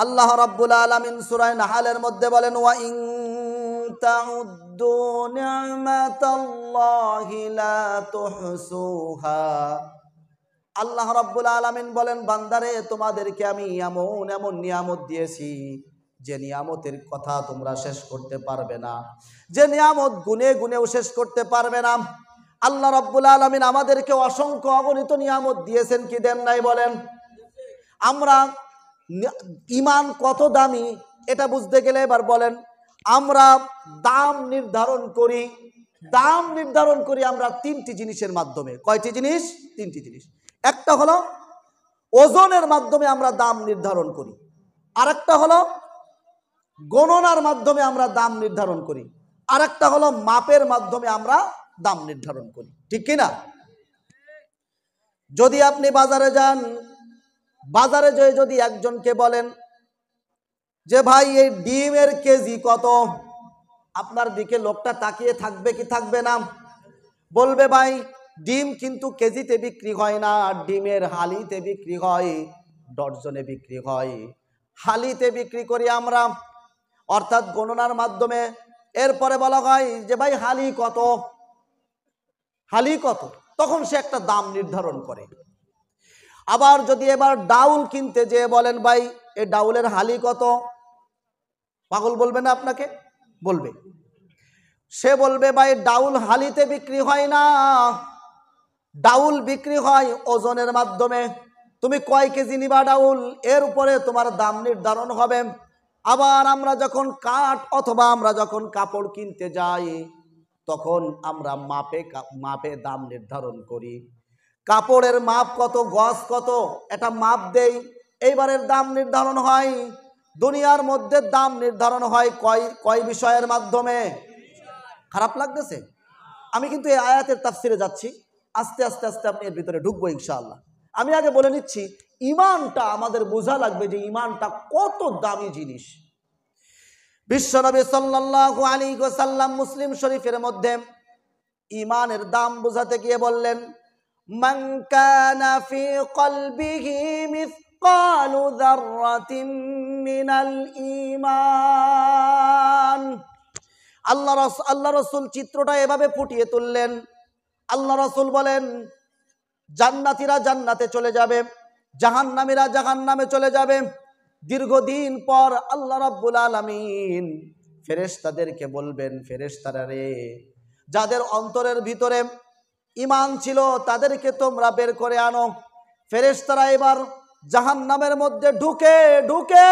আল্লাহ রাব্বুল আলামিন সূরা নাহলের মধ্যে বলেন, ওয়া ইন তাউদ্দু নি'মাতাল্লাহি লা তুহসুহা। আল্লাহ রাব্বুল আলামিন বলেন, বান্দারে তোমাদেরকে আমি এমন এমন নিয়ামত দিয়েছি যে নিয়ামতের কথা তোমরা শেষ করতে পারবে না, যে নিয়ামত গুনে গুনেও শেষ করতে পারবে না। আল্লাহ রাব্বুল আলামিন আমাদেরকে অসংখ্য অগণিত নিয়ামত দিয়েছেন, কি দেন নাই বলেন? আমরা ঈমান কত দামি এটা বুঝতে গেলে এবার বলেন, আমরা দাম নির্ধারণ করি আমরা তিনটি জিনিসের মাধ্যমে। কয়টি জিনিস? তিনটি জিনিস। একটা হলো ওজনের মাধ্যমে আমরা দাম নির্ধারণ করি, আরেকটা হলো গণনার মাধ্যমে আমরা দাম নির্ধারণ করি, আরেকটা হলো মাপের মাধ্যমে আমরা দাম নির্ধারণ করি। ঠিক কিনা? যদি আপনি বাজারে যান, বাজারে যেয়ে যদি একজনকে বলেন যে ভাই এই ডিমের কেজি কত, আপনার দিকে লোকটা তাকিয়ে থাকবে কি থাকবে না? বলবে ভাই ডিম কিন্তু কেজিতে বিক্রি হয় না, ডিমের হালিতে বিক্রি হয়, ডজনে বিক্রি হয়, হালিতে বিক্রি করি আমরা, অর্থাৎ গণনার মাধ্যমে। এরপরে বলা হয় যে ভাই হালি কত, হালি কত, তখন সে একটা দাম নির্ধারণ করে। আবার যদি এবার ডাউল কিনতে যেয়ে বলেন ভাই এই ডাউলের হালি কত, পাগল বলবে না আপনাকে? বলবে। সে বলবে ভাই ডাউল হালিতে বিক্রি হয় না, ডাউল বিক্রি হয় ওজনের মাধ্যমে, তুমি কয় কেজি নিবা ডাউল, এর উপরে তোমার দাম নির্ধারণ হবে। আবার আমরা যখন কাঠ অথবা আমরা যখন কাপড় কিনতে যাই, তখন আমরা মাপে দাম নির্ধারণ করি। কাপড়ের মাপ কত, গজ কত, এটা মাপ দেই, এইবারের দাম নির্ধারণ হয়। দুনিয়ার মধ্যে দাম নির্ধারণ হয় কয় বিষয়ের মাধ্যমে? খারাপ লাগতেছে? আমি কিন্তু এই আয়াতের তাফসিরে যাচ্ছি, আস্তে আস্তে আস্তে আপনি এর ভিতরে ঢুকবো ইনশাআল্লাহ। আমি আগে বলে নিচ্ছি, ঈমানটা আমাদের বোঝা লাগবে যে ঈমানটা কত দামি জিনিস। বিশ্বনবী সাল্লাল্লাহু আলাইহি ওয়াসাল্লাম মুসলিম শরীফের মধ্যে ঈমানের দাম বোঝাতে গিয়ে বললেন, মান কানা ফি কলবিহি মিসকালু যাররাতিন মিনাল ঈমান। আল্লাহ রাসূল চিত্রটা এভাবে ফুটিয়ে তুললেন। আল্লাহ রাসূল বলেন, জান্নাতীরা জান্নাতে চলে যাবে, জাহান্নামীরা জাহান্নামে চলে যাবে। দীর্ঘদিন পর আল্লাহ রাব্বুল আলামিন ফেরেশতাদেরকে বলবেন, ফেরেশতারা রে, যাদের অন্তরের ভিতরে ঈমান ছিল তাদেরকে তোমরা বের করে আনো। ফেরেশতারা এবার জাহান্নামের মধ্যে ঢুকে ঢুকে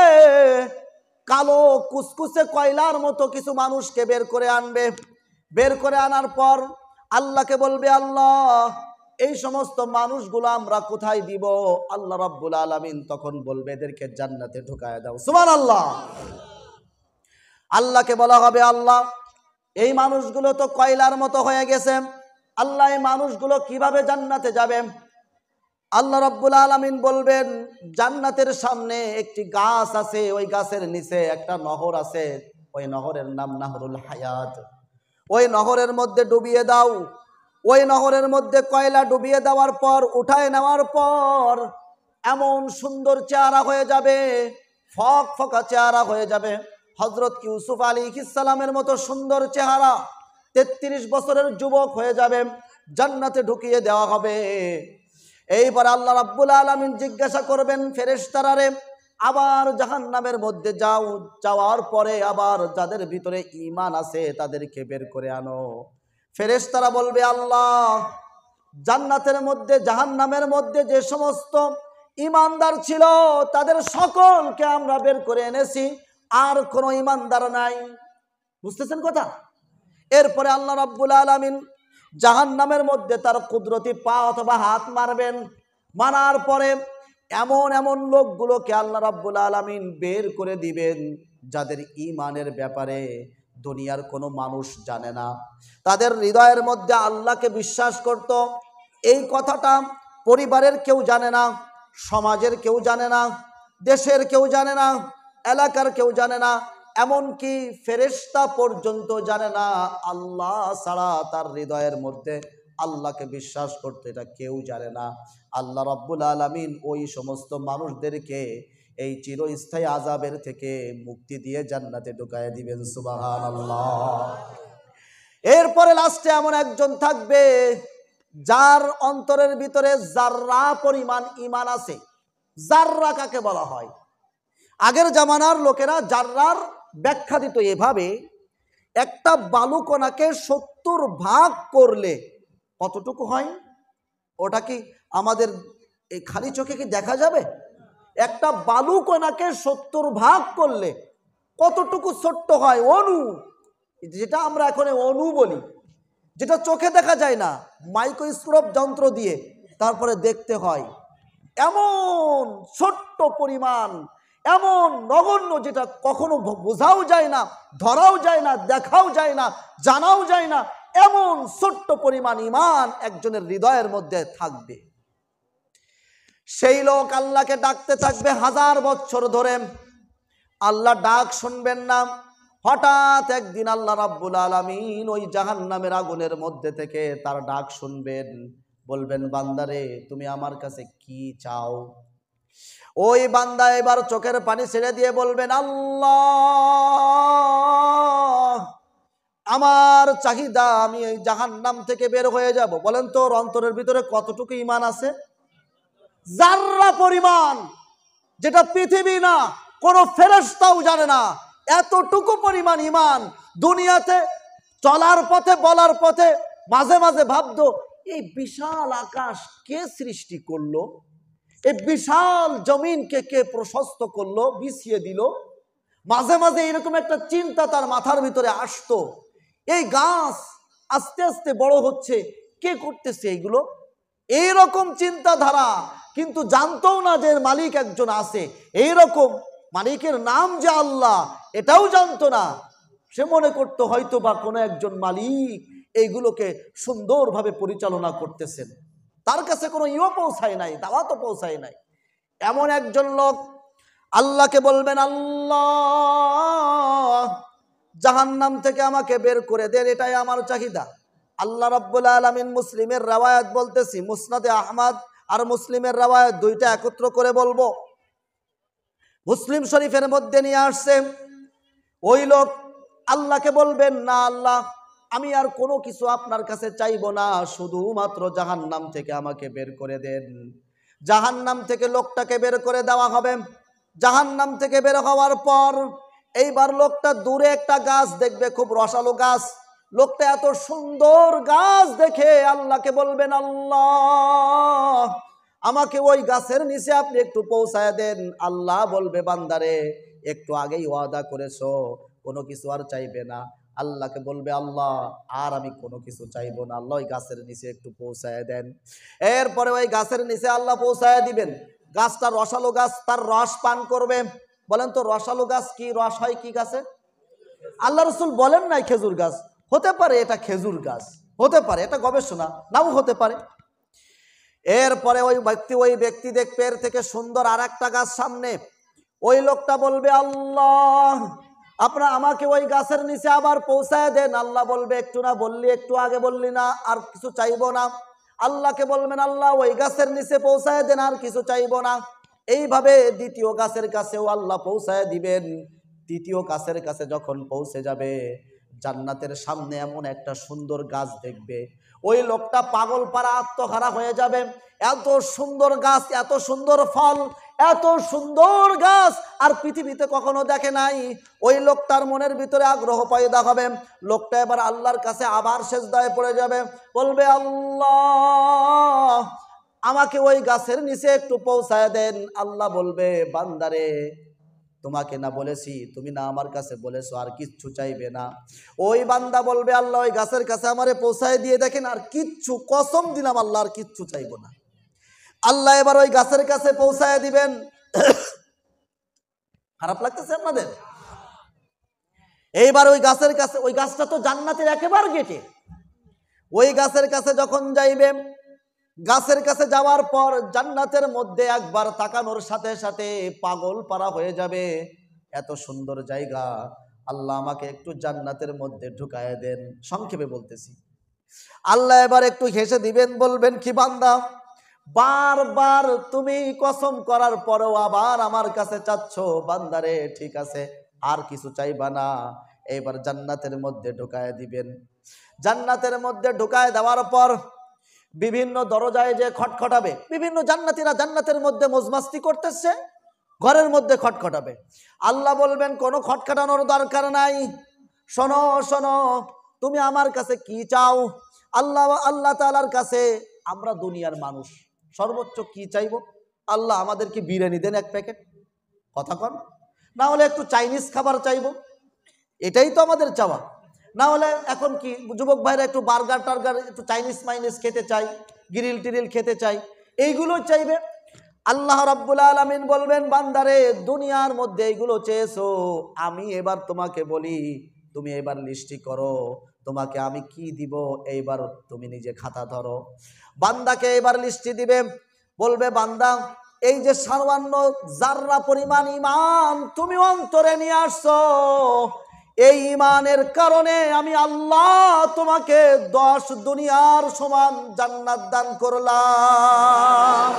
কালো কুসকুসে কয়লার মতো কিছু মানুষকে বের করে আনবে। বের করে আনার পর আল্লাহকে বলবে, আল্লাহ এই সমস্ত মানুষগুলো আমরা কোথায় দিব? আল্লাহ রাব্বুল আলামিন তখন বলবে, এদেরকে জান্নাতে ঢুকায় দাও। সুবহানাল্লাহ। আল্লাহকে বলা হবে, আল্লাহ এই মানুষগুলো তো কয়লার মতো হয়ে গেছে, আল্লাহ এই মানুষগুলো কিভাবে জান্নাতে যাবে? আল্লাহ রাব্বুল আলামিন বলবেন, জান্নাতের সামনে একটি গাছ আছে, ওই গাছের নিচে একটা নহর আছে, ওই নহরের নাম নাহরুল হায়াত। ওই নহরের মধ্যে ডুবিয়ে দাও। ওই নহরের মধ্যে কয়লা ডুবিয়ে দেওয়ার পর, উঠায় নেওয়ার পর এমন সুন্দর চেহারা হয়ে যাবে, ফকফকা চেহারা হয়ে যাবে, হযরত ইউসুফ আলাইহিস সালামের মতো সুন্দর চেহারা, 33 বছরের যুবক হয়ে যাবে, জান্নাতে ঢুকিয়ে দেওয়া হবে। এইবার আল্লাহ রাব্বুল আলামিন জিজ্ঞাসা করবেন ফেরেশতারা, আবার জাহান্নামের মধ্যে যাও, যাওয়ার পরে আবার যাদের ভিতরে ঈমান আছে তাদেরকে বের করে আনো। ফেরেশতারা বলবে, আল্লাহ জান্নাতের মধ্যে জাহান্নামের মধ্যে যে সমস্ত ঈমানদার ছিল তাদের সকলকে আমরা বের করে এনেছি, আর কোনো ঈমানদার নাই। বুঝতেছেন কথা? এরপরে আল্লাহ রাব্বুল আলামিন জাহান্নামের মধ্যে তার কুদরতি পা অথবা হাত মারবেন। মারার পরে এমন এমন লোকগুলোকে আল্লাহ রাব্বুল আলামিন বের করে দিবেন যাদের ঈমানের ব্যাপারে দুনিয়ার কোনো মানুষ জানে না। তাদের হৃদয়ের মধ্যে আল্লাহকে বিশ্বাস করত, এই কথাটা পরিবারের কেউ জানে না, সমাজের কেউ জানে না, দেশের কেউ জানে না, এলাকার কেউ জানে না, এমনকি ফেরেশতা পর্যন্ত জানে না। আল্লাহ ছাড়া তার হৃদয়ের মধ্যে আল্লাহকে বিশ্বাস করতে এটা কেউ জানে না। আল্লাহ রাব্বুল আলামিন ওই সমস্ত মানুষদেরকে এই চিরস্থায়ী আযাবের থেকে মুক্তি দিয়ে জান্নাতে ঢুকায় দিবেন। সুবহানাল্লাহ। এরপরে লাস্টে এমন একজন থাকবে যার অন্তরের ভিতরে জাররা পরিমাণ ঈমান আছে। জাররা কাকে বলা হয়? আগের জামানার লোকেরা জাররার ব্যাখ্যা দিত এভাবে, একটা বালুকণাকে 70 ভাগ করলে কতটুকু হয়? ওটা কি আমাদের এই খালি চোখে কি দেখা যাবে? একটা বালুকণাকে 70 ভাগ করলে কতটুকু ছোট্ট হয়? অণু, যেটা আমরা এখন অণু বলি, যেটা চোখে দেখা যায় না, মাইক্রোস্কোপ যন্ত্র দিয়ে তারপরে দেখতে হয়। এমন ছোট্ট পরিমাণ, এমন নগণ্য, যেটা কখনো বোঝাও যায় না, ধরাও যায় না, দেখাও যায় না, জানাও যায় না, এমন ছোট্ট পরিমাণ ঈমান একজনের হৃদয়ের মধ্যে থাকবে। সেই লোক আল্লাহকে ডাকতে থাকবে 1000 বছর ধরে, আল্লাহ ডাক শুনবেন না। হঠাৎ একদিন আল্লাহ রাব্বুল আলামিন ওই জাহান্নামের আগুনের মধ্যে থেকে তার ডাক শুনবেন, বলবেন, বান্দারে তুমি আমার কাছে কি চাও? ওই বান্দা এবার চোখের পানি ছেড়ে দিয়ে বলবেন, আল্লাহ, আমার চাহিদা আমি এই জাহান্নাম থেকে বের হয়ে যাব। বলেন তো ওর অন্তরের ভিতরে কতটুকু ঈমান আছে? জাররা পরিমাণ, যেটা পৃথিবী না, কোনো ফেরেশতাও জানে না, এতটুকু পরিমাণ ঈমান। দুনিয়াতে চলার পথে, বলার পথে মাঝে মাঝে ভাবতো, এই বিশাল আকাশ কে সৃষ্টি করলো? এই বিশাল জমিনকে কে প্রশস্ত করলো, বিছিয়ে দিল? মাঝে মাঝে এরকম একটা চিন্তা তার মাথার ভিতরে আসতো। এই গাছ আস্তে আস্তে বড় হচ্ছে, কে করতেছে এইগুলো? এইরকম চিন্তাধারা, কিন্তু জানতো না যে এর মালিক একজন আছে, এইরকম মালিকের নাম যে আল্লাহ, এটাও জানতো না। সে মনে করতো হয়তো বা কোনো একজন মালিক এইগুলোকে সুন্দরভাবে পরিচালনা করতেছেন, তার কাছে কোনো পৌঁছায় নাই, দাওয়াতও পৌঁছায় নাই। এমন একজন লোক আল্লাহকে বলবেন, আল্লাহ, জাহান্নাম থেকে আমাকে বের করে দেন, এটাই আমার চাহিদা। আল্লাহ রাব্বুল আলামিন, মুসলিমের রাওয়ায়াত বলতেছি, মুসনাদে আহমদ আর মুসলিমের রাওয়ায়াত দুইটা একত্র করে বলবো, মুসলিম শরীফের মধ্যে নিয়ে আসছে। ওই লোক আল্লাহকে বলবেন, না আল্লাহ, আমি আর কোনো কিছু আপনার কাছে চাইবো না, শুধুমাত্র জাহান্নাম থেকে আমাকে বের করে দেন। জাহান্নাম থেকে লোকটাকে বের করে দেওয়া হবে। জাহান্নাম থেকে বের হওয়ার পর এইবার লোকটা দূরে একটা গাছ দেখবে, খুব রসালো গাছ। লোকটা এত সুন্দর গাছ দেখে আল্লাহকে বলবেন, আল্লাহ, আমাকে ওই গাছের নিচে আপনি একটু পৌঁছায় দেন। আল্লাহ বলবে, বান্দারে, একটু আগেই ওয়াদা করেছো, কোনো কিছু আর চাইবে না। আল্লাহকে বলবে, আল্লাহ, আর আমি কোনো কিছু চাইবো না, আল্লাহ ওই গাছের নিচে একটু পৌঁছায় দেন। এরপরে ওই গাছের নিচে আল্লাহ পৌঁছায় দিবেন। গাছটা রসালো গাছ, তার রস পান করবে। বলেন তো রসালো গাছ কি রস হয় কি গাছে? আল্লাহ রসুল বলেন নাই খেজুর গাছ। হতে পারে এটা খেজুর গাছ, হতে পারে এটা গবেষণা, নাও হতে পারে। এরপরে ওই ব্যক্তি দেখবে এর থেকে সুন্দর আর একটা গাছ সামনে। ওই লোকটা বলবে, আল্লাহ, আপনারা আমাকে ওই গাছের নিচে আবার পৌঁছায় দেন। আল্লাহ বলবে, একটু না বললি, একটু আগে বললি না, আর কিছু চাইবো না। আল্লাহকে বলবেন, আল্লাহ, ওই গাছের নিচে পৌঁছায় দেন, আর কিছু চাইবো না। এইভাবে দ্বিতীয় গাছের কাছেও আল্লাহ পৌঁছায় দিবেন। তৃতীয় গাছের কাছে যখন পৌঁছে যাবে, জান্নাতের সামনে এমন একটা সুন্দর গাছ দেখবে, ওই লোকটা পাগল পারা আত্মহারা হয়ে যাবে। এত সুন্দর গাছ, এত সুন্দর ফল, এত সুন্দর গাছ আর পৃথিবীতে কখনো দেখে নাই। ওই লোকটার মনের ভিতরে আগ্রহ পয়দা হবে। লোকটা এবার আল্লাহর কাছে আবার সেজদায় পড়ে যাবে, বলবে, আল্লাহ, আমাকে ওই গাছের নিচে একটু পৌঁছায় দেন। আল্লাহ বলবে, বান্দারে, তোমাকে না বলেছি, তুমি না আমার কাছে বলেছো আর কিচ্ছু চাইবে না। ওই বান্দা বলবে, আল্লাহ, ওই গাছের কাছে আমারে পৌঁছায় দিয়ে দেখেন, আর কিচ্ছু, কসম দিলাম আল্লাহ আর কিচ্ছু চাইবো না। আল্লাহ এবার ওই গাছের কাছে পৌঁছায় দিবেন। খারাপ লাগতেছে আপনাদের? এইবার ওই গাছের কাছে, ওই গাছটা তো জান্নাতের একেবারে গেটে। ওই গাছের কাছে যখন যাইবে, গাছের কাছে যাওয়ার পর জান্নাতের মধ্যে একবার তাকানোর সাথে সাথে পাগল পারা হয়ে যাবে। এত সুন্দর জায়গা, আল্লাহ আমাকে একটু জান্নাতের মধ্যে ঢুকায় দেন। সংক্ষেপে বলতেছি, আল্লাহ এবার একটু হেসে দিবেন, বলবেন, কি বান্দা, বারবার তুমি কসম করার পরেও আবার আমার কাছে চাচ্ছ, বান্দারে ঠিক আছে আর কিছু চাইবা না, এবার জান্নাতের মধ্যে ঢুকায় দিবেন। জান্নাতের মধ্যে ঢুকায় দেওয়ার পর বিভিন্ন দরজায় যে খটখটাবে, বিভিন্ন জান্নাতীরা জান্নাতের মধ্যে মজমাস্তি করতেছে, ঘরের মধ্যে খটখটাবে। আল্লাহ বলবেন কোনো খটখটানোর দরকার নাই, শোনো শোনো তুমি আমার কাছে কি চাও। আল্লাহ তাআলার কাছে আমরা দুনিয়ার মানুষ সর্বোচ্চ কি চাইবো? আল্লাহ আমাদেরকে বিরিয়ানি দেন এক প্যাকেট, কথা কন, না হলে একটু চাইনিজ খাবার চাইবো, এটাই তো আমাদের চাওয়া। না হলে এখন কি যুবক ভাইরা একটু বার্গার টার্গার, একটু চাইনিজ মাইনিজ খেতে চাই, গ্রিল টিরিল খেতে চাই, এইগুলো চাইবে। আল্লাহ রাব্বুল আলামিন বলবেন বান্দারে দুনিয়ার মধ্যে এইগুলো চেয়েছো, আমি এবার তোমাকে বলি তুমি এবার লিস্টি করো, তোমাকে আমি কি দিব এইবার তুমি নিজে খাতা ধরো। বান্দাকে এবার লিস্টি দিবে, বলবে বান্দা এই যে সামান্য জাররা পরিমাণ ঈমান তুমি অন্তরে নিয়ে আসছো, এই ঈমানের কারণে আমি আল্লাহ তোমাকে 10 দুনিয়ার সমান জান্নাত দান করলাম।